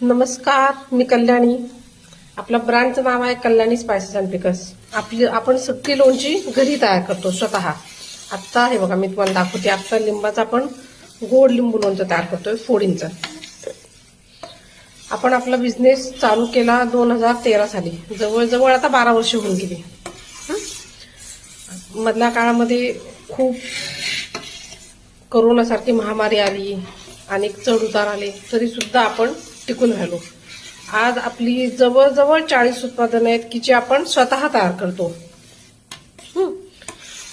नमस्कार, मी कल्याणी. आपल्या ब्रँडचं नाव आहे कल्याणी स्पायसेस अँड पिकल्स. आपण सगळी लोणची घरी तयार करतो स्वतः. आत्ता हे बघा, मी तुम्हाला दाखवते. आत्ता लिंबाचं आपण गोड लिंबू लोणचं तयार करतोय फोडींचं. आपण आपला बिझनेस चालू केला 2013 साली. जवळजवळ आता 12 वर्ष होऊन गेली. मधल्या काळामध्ये खूप कोरोनासारखी महामारी आली, अनेक चढ उतार आले, तरी सुद्धा आपण टिकून राहिलो. आज आपली जवळजवळ 40 उत्पादनं आहेत की जे आपण स्वतः तयार करतो.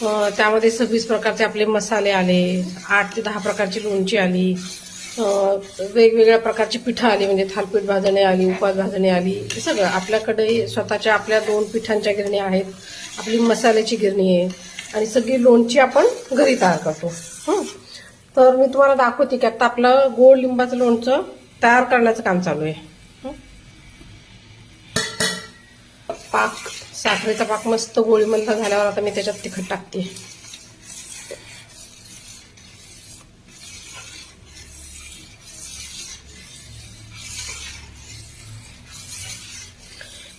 त्यामध्ये 26 प्रकारचे आपले मसाले आले, 8 ते 10 प्रकारची लोणची आली, वेगवेगळ्या प्रकारची पिठं आली, म्हणजे थालपीठ भाजणे आली, उपास भाजणे आली. हे सगळं आपल्याकडे स्वतःच्या आपल्या 2 पिठांच्या गिरण्या आहेत, आपली मसाल्याची गिरणी आहे, आणि सगळी लोणची आपण घरी तयार करतो. तर मी तुम्हाला दाखवते की आता आपलं गोड लिंबाचं लोणचं तयार करण्याचं काम चालू आहे. पाक, साखरेचा पाक मस्त गोळीमंद झाल्यावर आता मी त्याच्यात तिखट टाकते.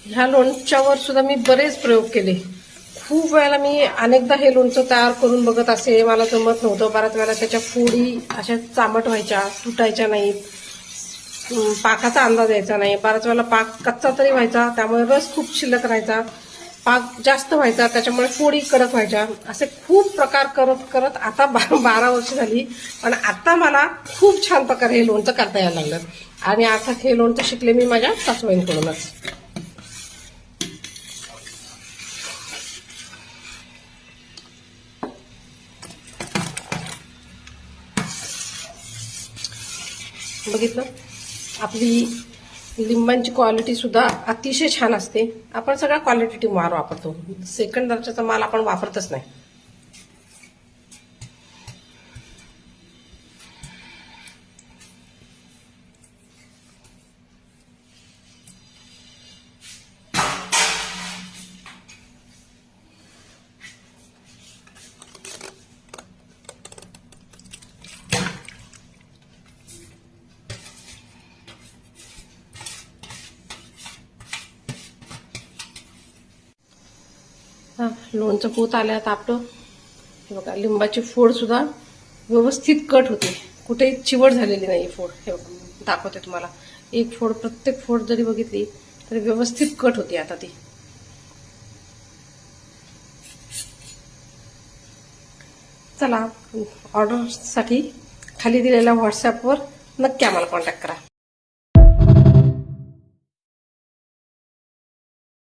ह्या लोणच्यावर सुद्धा मी बरेच प्रयोग केले. खूप वेळेला मी अनेकदा हे लोणचं तयार करून बघत असे, मला जमत नव्हतं. बऱ्याच वेळेला त्याच्या फोडी अशा चामट व्हायच्या, तुटायच्या नाहीत, पाकाचा अंदाज यायचा नाही. बऱ्याच वेळेला पाक कच्चा तरी व्हायचा, त्यामुळे रस खूप शिल्लक राहायचा. पाक जास्त व्हायचा, त्याच्यामुळे फोडी कडक व्हायच्या. असे खूप प्रकार करत करत आता 12 वर्ष झाली. पण आता मला खूप छान प्रकारे हे लोणचं करता यायला लागलं. आणि आता हे लोणचं शिकले मी माझ्या सासूबाईंकडूनच. बघितलं, आपली लिंबांची क्वालिटी सुद्धा अतिशय छान असते. आपण सगळा क्वालिटेटिव्ह माल वापरतो, सेकंड दर्जाचा माल आपण वापरतच नाही. लोणचं पोत आलं आता आपलं. हे बघा, लिंबाची फोड सुद्धा व्यवस्थित कट होते, कुठेही चिवट झालेली नाही फोड. हे बघा, दाखवते तुम्हाला. एक फोड, प्रत्येक फोड जरी बघितली तरी व्यवस्थित कट होते आता ती. चला, ऑर्डरसाठी खाली दिलेल्या व्हॉट्सॲपवर नक्की आम्हाला कॉन्टॅक्ट करा.